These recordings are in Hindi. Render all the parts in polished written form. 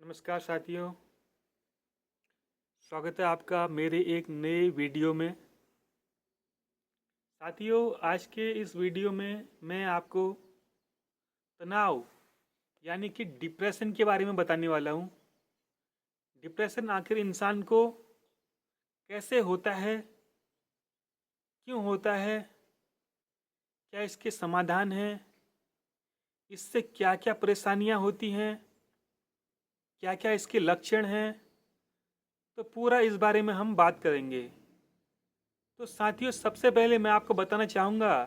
नमस्कार साथियों। स्वागत है आपका मेरे एक नए वीडियो में। साथियों, आज के इस वीडियो में मैं आपको तनाव यानी कि डिप्रेशन के बारे में बताने वाला हूँ। डिप्रेशन आखिर इंसान को कैसे होता है, क्यों होता है, क्या इसके समाधान हैं, इससे क्या क्या परेशानियाँ होती हैं, क्या क्या इसके लक्षण हैं, तो पूरा इस बारे में हम बात करेंगे। तो साथियों, सबसे पहले मैं आपको बताना चाहूँगा,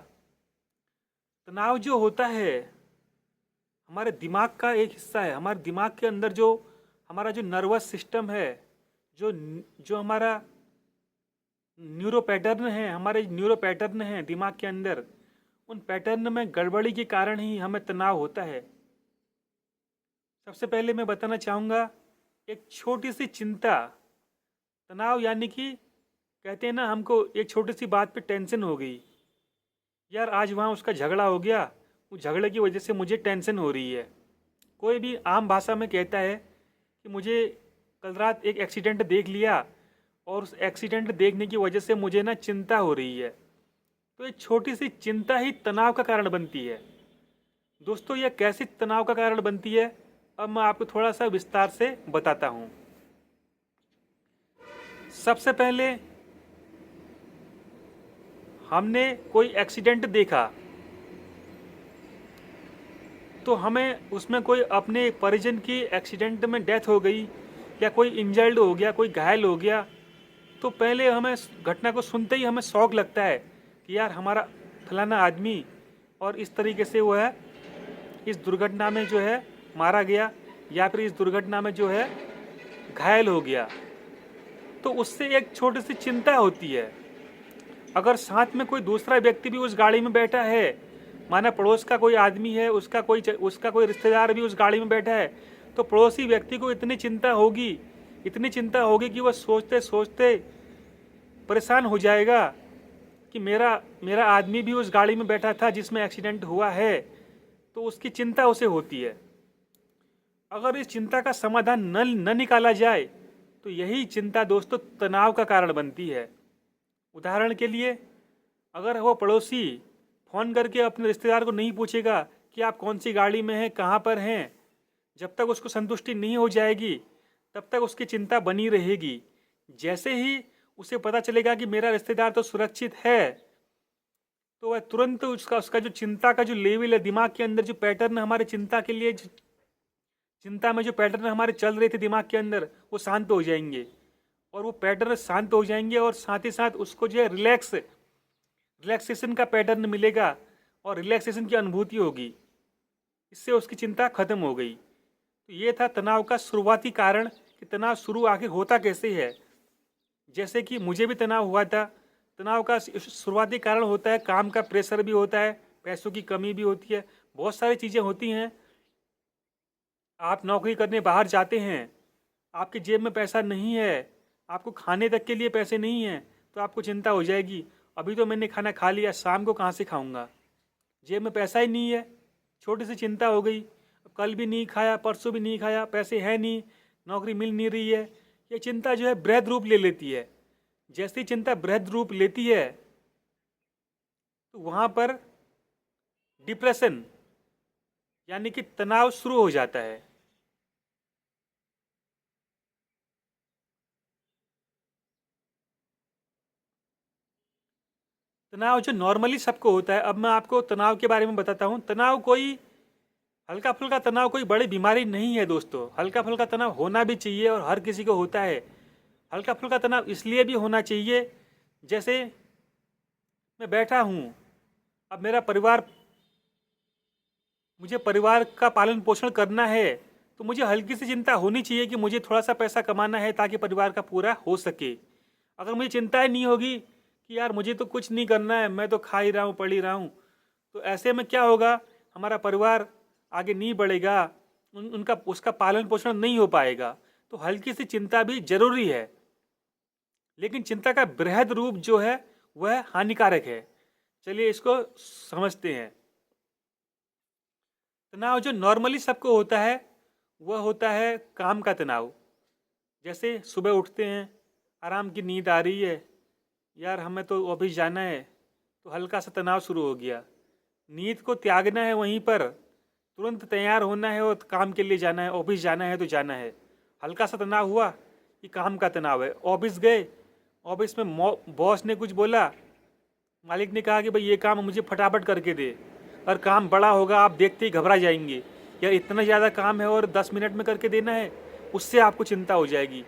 तनाव जो होता है हमारे दिमाग का एक हिस्सा है। हमारे दिमाग के अंदर जो हमारा जो नर्वस सिस्टम है, जो जो हमारा न्यूरो पैटर्न है, हमारे न्यूरो पैटर्न हैं दिमाग के अंदर, उन पैटर्न में गड़बड़ी के कारण ही हमें तनाव होता है। सबसे पहले मैं बताना चाहूँगा, एक छोटी सी चिंता, तनाव यानी कि कहते हैं ना, हमको एक छोटी सी बात पे टेंशन हो गई, यार आज वहाँ उसका झगड़ा हो गया, उस झगड़े की वजह से मुझे टेंशन हो रही है। कोई भी आम भाषा में कहता है कि मुझे कल रात एक एक्सीडेंट देख लिया और उस एक्सीडेंट देखने की वजह से मुझे ना चिंता हो रही है। तो एक छोटी सी चिंता ही तनाव का कारण बनती है। दोस्तों, यह कैसे तनाव का कारण बनती है, अब मैं आपको थोड़ा सा विस्तार से बताता हूँ। सबसे पहले हमने कोई एक्सीडेंट देखा तो हमें उसमें कोई अपने परिजन की एक्सीडेंट में डेथ हो गई या कोई इंजर्ड हो गया, कोई घायल हो गया, तो पहले हमें घटना को सुनते ही हमें शौक लगता है कि यार हमारा फलाना आदमी और इस तरीके से वो है इस दुर्घटना में जो है मारा गया या फिर इस दुर्घटना में जो है घायल हो गया। तो उससे एक छोटी सी चिंता होती है। अगर साथ में कोई दूसरा व्यक्ति भी उस गाड़ी में बैठा है, माना पड़ोस का कोई आदमी है, उसका कोई रिश्तेदार भी उस गाड़ी में बैठा है, तो पड़ोसी व्यक्ति को इतनी चिंता होगी कि वह सोचते सोचते परेशान हो जाएगा कि मेरा मेरा आदमी भी उस गाड़ी में बैठा था जिसमें एक्सीडेंट हुआ है। तो उसकी चिंता उसे होती है। अगर इस चिंता का समाधान न निकाला जाए तो यही चिंता दोस्तों तनाव का कारण बनती है। उदाहरण के लिए, अगर वो पड़ोसी फ़ोन करके अपने रिश्तेदार को नहीं पूछेगा कि आप कौन सी गाड़ी में हैं, कहाँ पर हैं, जब तक उसको संतुष्टि नहीं हो जाएगी तब तक उसकी चिंता बनी रहेगी। जैसे ही उसे पता चलेगा कि मेरा रिश्तेदार तो सुरक्षित है, तो वह तुरंत उसका उसका जो चिंता का जो लेवल है, दिमाग के अंदर जो पैटर्न हमारे चिंता के लिए, चिंता में जो पैटर्न हमारे चल रहे थे दिमाग के अंदर, वो शांत हो जाएंगे। और वो पैटर्न शांत हो जाएंगे और साथ ही साथ उसको जो है रिलैक्सेशन का पैटर्न मिलेगा और रिलैक्सेशन की अनुभूति होगी। इससे उसकी चिंता खत्म हो गई। तो ये था तनाव का शुरुआती कारण कि तनाव शुरू आखिर होता कैसे है। जैसे कि मुझे भी तनाव हुआ था। तनाव का शुरुआती कारण होता है काम का प्रेशर भी होता है, पैसों की कमी भी होती है, बहुत सारी चीज़ें होती हैं। आप नौकरी करने बाहर जाते हैं, आपकी जेब में पैसा नहीं है, आपको खाने तक के लिए पैसे नहीं हैं, तो आपको चिंता हो जाएगी, अभी तो मैंने खाना खा लिया, शाम को कहाँ से खाऊंगा, जेब में पैसा ही नहीं है। छोटी सी चिंता हो गई, कल भी नहीं खाया, परसों भी नहीं खाया, पैसे हैं नहीं, नौकरी मिल नहीं रही है। ये चिंता जो है बृहद रूप ले लेती है। जैसे ही चिंता बृहद रूप लेती है तो वहाँ पर डिप्रेशन यानी कि तनाव शुरू हो जाता है। तनाव जो नॉर्मली सबको होता है, अब मैं आपको तनाव के बारे में बताता हूँ। तनाव कोई हल्का फुल्का तनाव कोई बड़ी बीमारी नहीं है दोस्तों। हल्का फुल्का तनाव होना भी चाहिए और हर किसी को होता है। हल्का फुल्का तनाव इसलिए भी होना चाहिए, जैसे मैं बैठा हूँ, अब मेरा परिवार, मुझे परिवार का पालन पोषण करना है, तो मुझे हल्की सी चिंता होनी चाहिए कि मुझे थोड़ा सा पैसा कमाना है ताकि परिवार का पूरा हो सके। अगर मुझे चिंता ही नहीं होगी कि यार मुझे तो कुछ नहीं करना है, मैं तो खा ही रहा हूँ, पढ़ ही रहा हूँ, तो ऐसे में क्या होगा, हमारा परिवार आगे नहीं बढ़ेगा, उनका उसका पालन पोषण नहीं हो पाएगा। तो हल्की सी चिंता भी जरूरी है, लेकिन चिंता का बृहद रूप जो है वह हानिकारक है। चलिए इसको समझते हैं। तनाव जो नॉर्मली सबको होता है वह होता है काम का तनाव। जैसे सुबह उठते हैं, आराम की नींद आ रही है, यार हमें तो ऑफिस जाना है, तो हल्का सा तनाव शुरू हो गया। नींद को त्यागना है वहीं पर, तुरंत तैयार होना है और काम के लिए जाना है, ऑफिस जाना है तो जाना है। हल्का सा तनाव हुआ कि काम का तनाव है। ऑफिस गए, ऑफिस में बॉस ने कुछ बोला, मालिक ने कहा कि भाई ये काम मुझे फटाफट करके दे, और काम बड़ा होगा, आप देखते ही घबरा जाएंगे, यार इतना ज़्यादा काम है और 10 मिनट में करके देना है, उससे आपको चिंता हो जाएगी।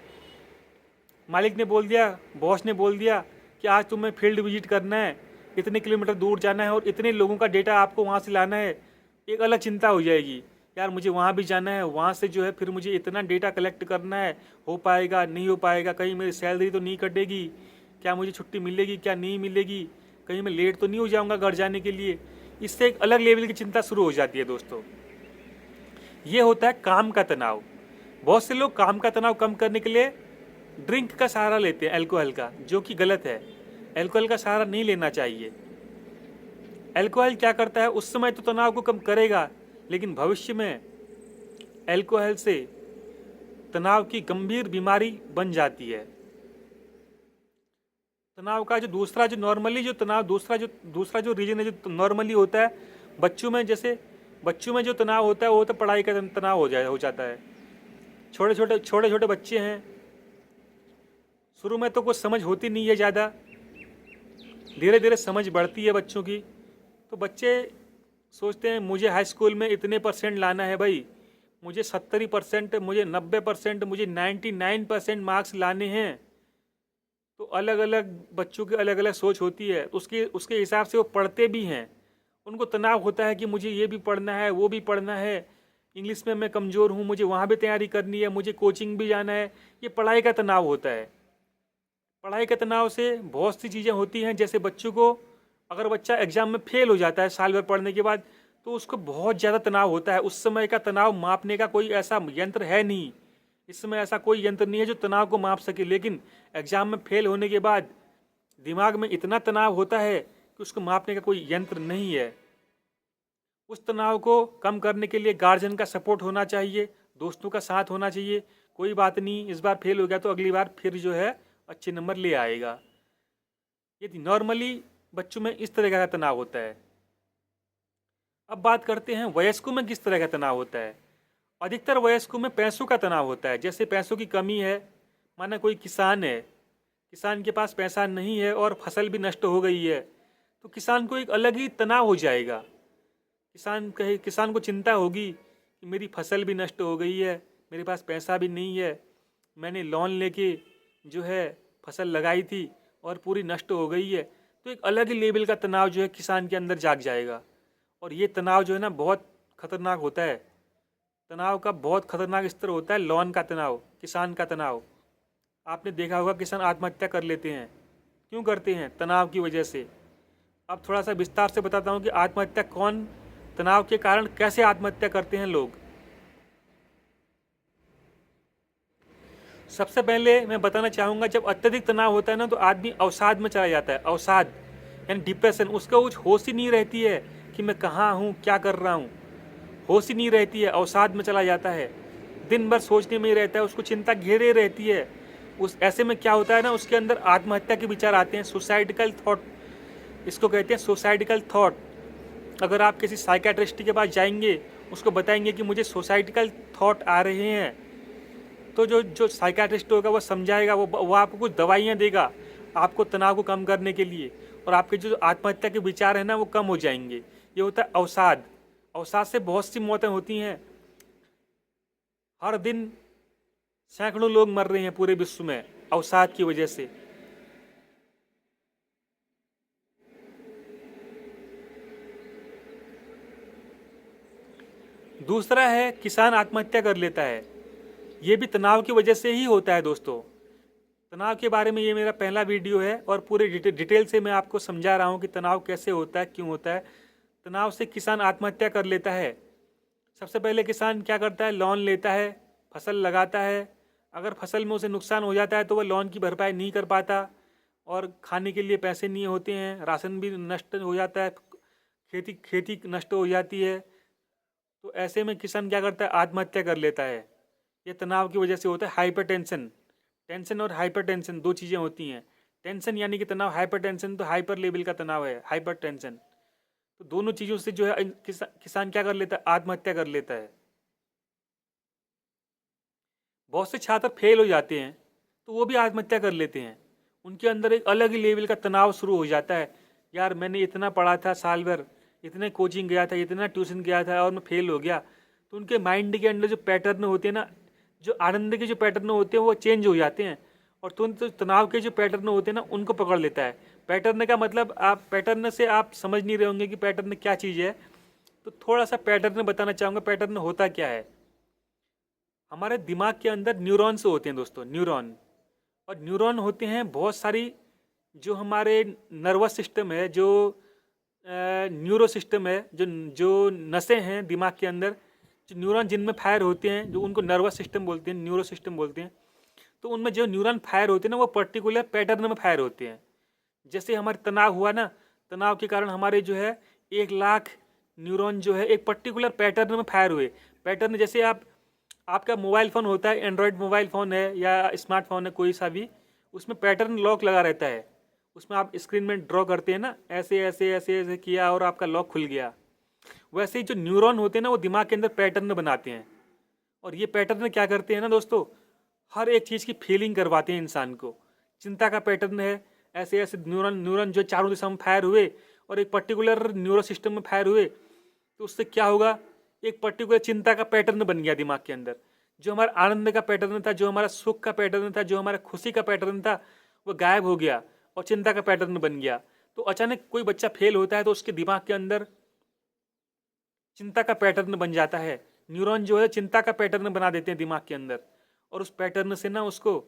मालिक ने बोल दिया, बॉस ने बोल दिया कि आज तुम्हें फील्ड विजिट करना है, इतने किलोमीटर दूर जाना है और इतने लोगों का डेटा आपको वहाँ से लाना है। एक अलग चिंता हो जाएगी, यार मुझे वहाँ भी जाना है, वहाँ से जो है फिर मुझे इतना डेटा कलेक्ट करना है, हो पाएगा नहीं हो पाएगा, कहीं मेरी सैलरी तो नहीं कटेगी, क्या मुझे छुट्टी मिलेगी क्या नहीं मिलेगी, कहीं मैं लेट तो नहीं हो जाऊँगा घर जाने के लिए। इससे एक अलग लेवल की चिंता शुरू हो जाती है दोस्तों। ये होता है काम का तनाव। बहुत से लोग काम का तनाव कम करने के लिए ड्रिंक का सहारा लेते हैं, अल्कोहल का, जो कि गलत है। अल्कोहल का सहारा नहीं लेना चाहिए। अल्कोहल क्या करता है, उस समय तो तनाव को कम करेगा, लेकिन भविष्य में अल्कोहल से तनाव की गंभीर बीमारी बन जाती है। तनाव का जो दूसरा जो रीजन है, जो नॉर्मली होता है बच्चों में, जैसे बच्चों में जो तनाव होता है वो तो पढ़ाई का तनाव हो जाता है। छोटे छोटे बच्चे हैं, शुरू में तो कुछ समझ होती नहीं है ज़्यादा, धीरे धीरे समझ बढ़ती है बच्चों की। तो बच्चे सोचते हैं मुझे हाई स्कूल में इतने परसेंट लाना है भाई, मुझे 70%, मुझे 90%, मुझे 99% मार्क्स लाने हैं। तो अलग अलग बच्चों की अलग अलग सोच होती है, उसके हिसाब से वो पढ़ते भी हैं। उनको तनाव होता है कि मुझे ये भी पढ़ना है, वो भी पढ़ना है, इंग्लिश में मैं कमज़ोर हूँ, मुझे वहाँ भी तैयारी करनी है, मुझे कोचिंग भी जाना है। ये पढ़ाई का तनाव होता है। पढ़ाई के तनाव से बहुत सी चीज़ें होती हैं, जैसे बच्चों को, अगर बच्चा एग्ज़ाम में फेल हो जाता है साल भर पढ़ने के बाद, तो उसको बहुत ज़्यादा तनाव होता है। उस समय का तनाव मापने का कोई ऐसा यंत्र है नहीं, इस समय ऐसा कोई यंत्र नहीं है जो तनाव को माप सके। लेकिन एग्ज़ाम में फेल होने के बाद दिमाग में इतना तनाव होता है कि उसको मापने का कोई यंत्र नहीं है। उस तनाव को कम करने के लिए गार्जियन का सपोर्ट होना चाहिए, दोस्तों का साथ होना चाहिए। कोई बात नहीं, इस बार फेल हो गया तो अगली बार फिर जो है अच्छे नंबर ले आएगा। ये नॉर्मली बच्चों में इस तरह का तनाव होता है। अब बात करते हैं वयस्कों में किस तरह का तनाव होता है। अधिकतर वयस्कों में पैसों का तनाव होता है। जैसे पैसों की कमी है, माना कोई किसान है, किसान के पास पैसा नहीं है और फसल भी नष्ट हो गई है, तो किसान को एक अलग ही तनाव हो जाएगा। किसान को चिंता होगी कि मेरी फसल भी नष्ट हो गई है, मेरे पास पैसा भी नहीं है, मैंने लोन लेके जो है फसल लगाई थी और पूरी नष्ट हो गई है। तो एक अलग ही लेवल का तनाव जो है किसान के अंदर जाग जाएगा। और ये तनाव जो है ना बहुत खतरनाक होता है। तनाव का बहुत खतरनाक स्तर होता है लोन का तनाव, किसान का तनाव। आपने देखा होगा किसान आत्महत्या कर लेते हैं, क्यों करते हैं? तनाव की वजह से। अब थोड़ा सा विस्तार से बताता हूँ कि आत्महत्या कौन, तनाव के कारण कैसे आत्महत्या करते हैं लोग। सबसे पहले मैं बताना चाहूँगा, जब अत्यधिक तनाव होता है ना, तो आदमी अवसाद में चला जाता है। अवसाद यानी डिप्रेशन, उसका कुछ होश ही नहीं रहती है कि मैं कहाँ हूँ, क्या कर रहा हूँ, होश ही नहीं रहती है, अवसाद में चला जाता है। दिन भर सोचने में ही रहता है, उसको चिंता घेरे रहती है। उस ऐसे में क्या होता है ना, उसके अंदर आत्महत्या के विचार आते हैं, सुसाइडिकल थॉट, इसको कहते हैं सुसाइडिकल थॉट। अगर आप किसी साइकेट्रिस्ट के पास जाएंगे, उसको बताएंगे कि मुझे सुसाइडिकल थॉट आ रहे हैं, तो जो साइकेट्रिस्ट होगा वो समझाएगा, वो आपको कुछ दवाइयाँ देगा आपको तनाव को कम करने के लिए, और आपके जो आत्महत्या के विचार हैं ना वो कम हो जाएंगे। ये होता है अवसाद। अवसाद से बहुत सी मौतें होती हैं। हर दिन सैकड़ों लोग मर रहे हैं पूरे विश्व में अवसाद की वजह से। दूसरा है किसान आत्महत्या कर लेता है। ये भी तनाव की वजह से ही होता है दोस्तों। तनाव के बारे में ये मेरा पहला वीडियो है और पूरे डिटेल से मैं आपको समझा रहा हूँ कि तनाव कैसे होता है, क्यों होता है। तनाव से किसान आत्महत्या कर लेता है। सबसे पहले किसान क्या करता है, लोन लेता है, फसल लगाता है। अगर फसल में उसे नुकसान हो जाता है तो वह लोन की भरपाई नहीं कर पाता, और खाने के लिए पैसे नहीं होते हैं, राशन भी नष्ट हो जाता है, खेती नष्ट हो जाती है। तो ऐसे में किसान क्या करता है, आत्महत्या कर लेता है। ये तनाव की वजह से होता है। हाइपरटेंशन, टेंशन और हाइपरटेंशन दो चीज़ें होती हैं। टेंशन यानी कि तनाव, हाइपरटेंशन तो हाइपर लेवल का तनाव है, हाइपरटेंशन। तो दोनों चीज़ों से जो है किसान क्या कर लेता है, आत्महत्या कर लेता है। बहुत से छात्र फेल हो जाते हैं तो वो भी आत्महत्या कर लेते हैं। उनके अंदर एक अलग ही लेवल का तनाव शुरू हो जाता है। यार मैंने इतना पढ़ा था साल भर, इतने कोचिंग गया था, इतना ट्यूशन गया था और मैं फेल हो गया। तो उनके माइंड के अंदर जो पैटर्न होते हैं ना, जो आनंद के जो पैटर्न होते हैं वो चेंज हो जाते हैं, और तुरंत तनाव के जो पैटर्न होते हैं ना उनको पकड़ लेता है। पैटर्न का मतलब, आप पैटर्न से आप समझ नहीं रहे होंगे कि पैटर्न क्या चीज़ है, तो थोड़ा सा पैटर्न बताना चाहूँगा। पैटर्न होता क्या है, हमारे दिमाग के अंदर न्यूरॉन्स होते हैं दोस्तों, न्यूरॉन। और न्यूरॉन होते हैं बहुत सारी, जो हमारे नर्वस सिस्टम है, जो न्यूरो सिस्टम है, जो जो नसें हैं दिमाग के अंदर, जो न्यूरॉन जिनमें फायर होते हैं, जो उनको नर्वस सिस्टम बोलते हैं, न्यूरो सिस्टम बोलते हैं। तो उनमें जो न्यूरॉन फायर होते हैं ना, वो पर्टिकुलर पैटर्न में फायर होते हैं। जैसे हमारे तनाव हुआ ना, तनाव के कारण हमारे जो है 1 लाख न्यूरॉन जो है एक पर्टिकुलर पैटर्न में फायर हुए। पैटर्न जैसे आपका मोबाइल फ़ोन होता है, एंड्रॉयड मोबाइल फ़ोन है या स्मार्टफोन है कोई सा भी, उसमें पैटर्न लॉक लगा रहता है। उसमें आप स्क्रीन में ड्रॉ करते हैं ना, ऐसे ऐसे ऐसे ऐसे किया और आपका लॉक खुल गया। वैसे ही जो न्यूरॉन होते हैं ना, वो दिमाग के अंदर पैटर्न बनाते हैं। और ये पैटर्न क्या करते हैं ना दोस्तों, हर एक चीज़ की फीलिंग करवाते हैं इंसान को। चिंता का पैटर्न है, ऐसे ऐसे न्यूरॉन न्यूरॉन जो चारों दिशा में फायर हुए और एक पर्टिकुलर न्यूरो सिस्टम में फायर हुए, तो उससे क्या होगा, एक पर्टिकुलर चिंता का पैटर्न बन गया दिमाग के अंदर। जो हमारा आनंद का पैटर्न था, जो हमारा सुख का पैटर्न था, जो हमारा खुशी का पैटर्न था, वो गायब हो गया और चिंता का पैटर्न बन गया। तो अचानक कोई बच्चा फेल होता है तो उसके दिमाग के अंदर चिंता का पैटर्न बन जाता है। न्यूरॉन जो है चिंता का पैटर्न बना देते हैं दिमाग के अंदर, और उस पैटर्न से ना उसको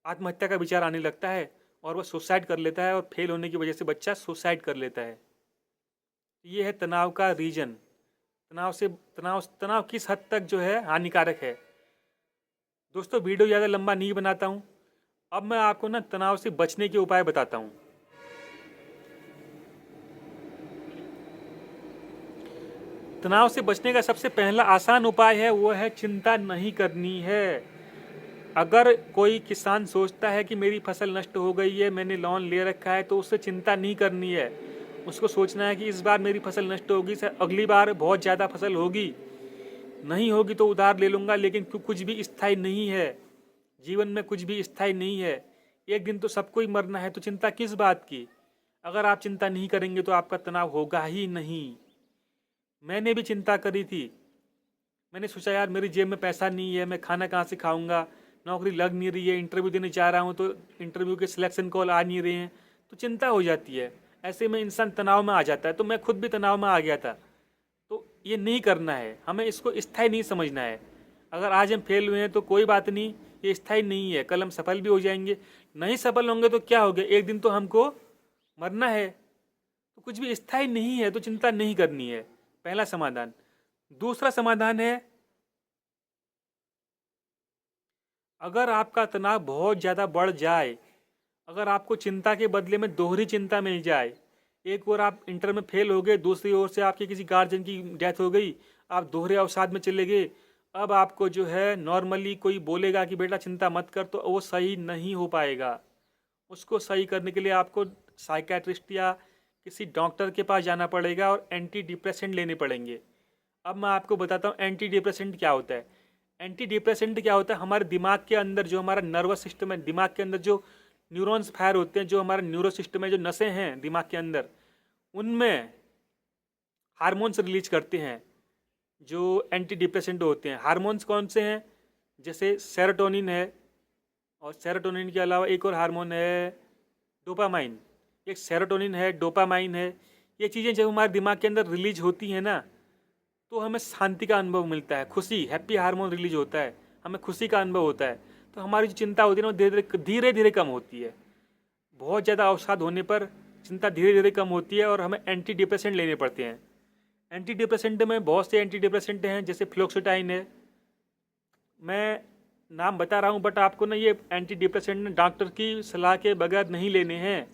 आत्महत्या का विचार आने लगता है और वह सुसाइड कर लेता है, और फेल होने की वजह से बच्चा सुसाइड कर लेता है। ये है तनाव का रीजन। तनाव किस हद तक जो है हानिकारक है। दोस्तों वीडियो ज़्यादा लंबा नहीं बनाता हूँ। अब मैं आपको ना तनाव से बचने के उपाय बताता हूँ। तनाव से बचने का सबसे पहला आसान उपाय है, वो है चिंता नहीं करनी है। अगर कोई किसान सोचता है कि मेरी फसल नष्ट हो गई है, मैंने लोन ले रखा है, तो उससे चिंता नहीं करनी है। उसको सोचना है कि इस बार मेरी फसल नष्ट होगी, अगली बार बहुत ज़्यादा फसल होगी, नहीं होगी तो उधार ले लूँगा। लेकिन कुछ भी स्थायी नहीं है, जीवन में कुछ भी स्थायी नहीं है। एक दिन तो सबको ही मरना है, तो चिंता किस बात की। अगर आप चिंता नहीं करेंगे तो आपका तनाव होगा ही नहीं। मैंने भी चिंता करी थी। मैंने सोचा यार मेरी जेब में पैसा नहीं है, मैं खाना कहाँ से खाऊंगा, नौकरी लग नहीं रही है, इंटरव्यू देने जा रहा हूँ तो इंटरव्यू के सिलेक्शन कॉल आ नहीं रहे हैं, तो चिंता हो जाती है। ऐसे में इंसान तनाव में आ जाता है। तो मैं खुद भी तनाव में आ गया था। तो ये नहीं करना है, हमें इसको स्थायी नहीं समझना है। अगर आज हम फेल हुए हैं तो कोई बात नहीं, ये स्थायी नहीं है, कल हम सफल भी हो जाएंगे। नहीं सफल होंगे तो क्या हो गया, एक दिन तो हमको मरना है। तो कुछ भी स्थायी नहीं है तो चिंता नहीं करनी है, पहला समाधान। दूसरा समाधान है, अगर आपका तनाव बहुत ज़्यादा बढ़ जाए, अगर आपको चिंता के बदले में दोहरी चिंता मिल जाए, एक ओर आप इंटर में फेल हो गए, दूसरी ओर से आपके किसी गार्जियन की डेथ हो गई, आप दोहरे अवसाद में चले गए, अब आपको जो है नॉर्मली कोई बोलेगा कि बेटा चिंता मत कर, तो वो सही नहीं हो पाएगा। उसको सही करने के लिए आपको साइकेट्रिस्ट या किसी डॉक्टर के पास जाना पड़ेगा और एंटी डिप्रेसेंट लेने पड़ेंगे। अब मैं आपको बताता हूँ एंटी डिप्रेसेंट क्या होता है। एंटी डिप्रेसेंट क्या होता है, हमारे दिमाग के अंदर जो हमारा नर्वस सिस्टम है, दिमाग के अंदर जो न्यूरॉन्स फायर होते हैं, जो हमारा न्यूरो सिस्टम है, जो नसें हैं दिमाग के अंदर, उनमें हार्मोन्स रिलीज करते हैं जो एंटी डिप्रेसेंट होते हैं। हार्मोन्स कौन से हैं, जैसे सेरोटोनिन है, और सेरोटोनिन के अलावा एक और हार्मोन है डोपामाइन। एक सेरोटोनिन है, डोपामाइन है। ये चीज़ें जब हमारे दिमाग के अंदर रिलीज होती हैं ना, तो हमें शांति का अनुभव मिलता है, खुशी, हैप्पी हार्मोन रिलीज होता है, हमें खुशी का अनुभव होता है। तो हमारी जो चिंता होती है ना, वो धीरे धीरे कम होती है। बहुत ज़्यादा अवसाद होने पर चिंता धीरे धीरे कम होती है और हमें एंटी डिप्रेसेंट लेने पड़ते हैं। एंटी डिप्रेसेंट में बहुत से एंटी डिप्रेसेंट हैं, जैसे फ्लोक्सोटाइन है। मैं नाम बता रहा हूँ, बट आपको ना ये एंटी डिप्रेसेंट डॉक्टर की सलाह के बगैर नहीं लेने हैं।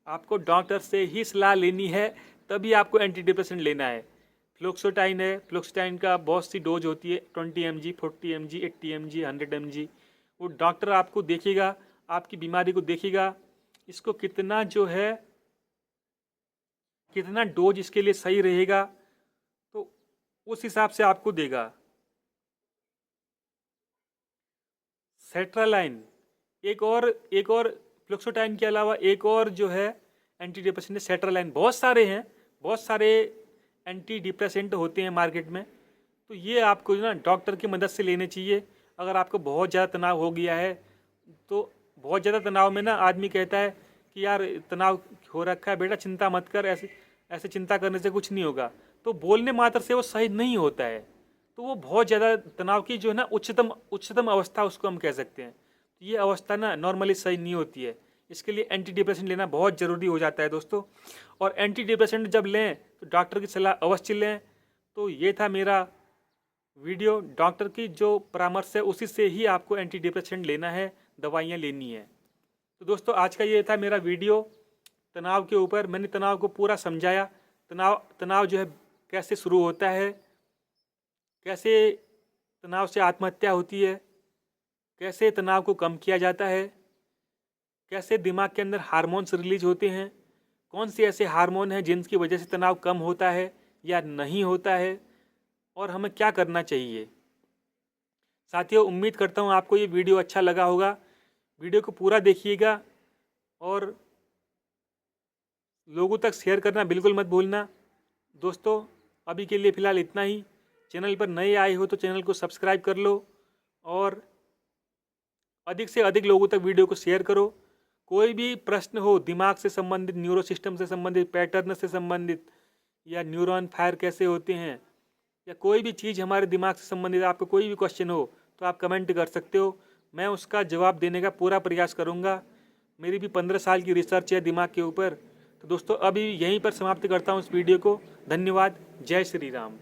आपको डॉक्टर से ही सलाह लेनी है, तभी आपको एंटी डिप्रेसेंट लेना है। फ्लोक्सोटाइन है, फ्लोक्सोटाइन का बहुत सी डोज होती है, 20 mg, 40 mg, 80 mg, 100 mg। वो डॉक्टर आपको देखेगा, आपकी बीमारी को देखेगा, इसको कितना जो है, कितना डोज इसके लिए सही रहेगा, तो उस हिसाब से आपको देगा। सेट्रालाइन एक और फ्लोक्सोटाइन के अलावा एक और जो है एंटी डिप्रेसेंट है, सेट्रालाइन। बहुत सारे हैं, बहुत सारे एंटी डिप्रेसेंट होते हैं मार्केट में, तो ये आपको ना डॉक्टर की मदद से लेने चाहिए। अगर आपको बहुत ज़्यादा तनाव हो गया है, तो बहुत ज़्यादा तनाव में ना आदमी कहता है कि यार तनाव हो रखा है, बेटा चिंता मत कर, ऐसे चिंता करने से कुछ नहीं होगा, तो बोलने मात्र से वो सही नहीं होता है। तो वो बहुत ज़्यादा तनाव की जो है ना उच्चतम अवस्था उसको हम कह सकते हैं। तो ये अवस्था ना नॉर्मली सही नहीं होती है, इसके लिए एंटी डिप्रेसेंट लेना बहुत ज़रूरी हो जाता है दोस्तों। और एंटी डिप्रेसेंट जब लें तो डॉक्टर की सलाह अवश्य लें। तो ये था मेरा वीडियो, डॉक्टर की जो परामर्श है उसी से ही आपको एंटी डिप्रेसेंट लेना है, दवाइयाँ लेनी है। तो दोस्तों आज का ये था मेरा वीडियो तनाव के ऊपर। मैंने तनाव को पूरा समझाया, तनाव जो है कैसे शुरू होता है, कैसे तनाव से आत्महत्या होती है, कैसे तनाव को कम किया जाता है, कैसे दिमाग के अंदर हार्मोन्स रिलीज होते हैं, कौन से ऐसे हार्मोन हैं जिनकी वजह से तनाव कम होता है या नहीं होता है, और हमें क्या करना चाहिए। साथियों उम्मीद करता हूँ आपको ये वीडियो अच्छा लगा होगा। वीडियो को पूरा देखिएगा और लोगों तक शेयर करना बिल्कुल मत भूलना। दोस्तों अभी के लिए फ़िलहाल इतना ही। चैनल पर नए आए हो तो चैनल को सब्सक्राइब कर लो और अधिक से अधिक लोगों तक वीडियो को शेयर करो। कोई भी प्रश्न हो दिमाग से संबंधित, न्यूरो सिस्टम से संबंधित, पैटर्न से संबंधित, या न्यूरॉन फायर कैसे होते हैं, या कोई भी चीज़ हमारे दिमाग से संबंधित आपको कोई भी क्वेश्चन हो तो आप कमेंट कर सकते हो। मैं उसका जवाब देने का पूरा प्रयास करूँगा। मेरी भी 15 साल की रिसर्च है दिमाग के ऊपर। तो दोस्तों अभी यहीं पर समाप्त करता हूँ इस वीडियो को। धन्यवाद। जय श्री राम।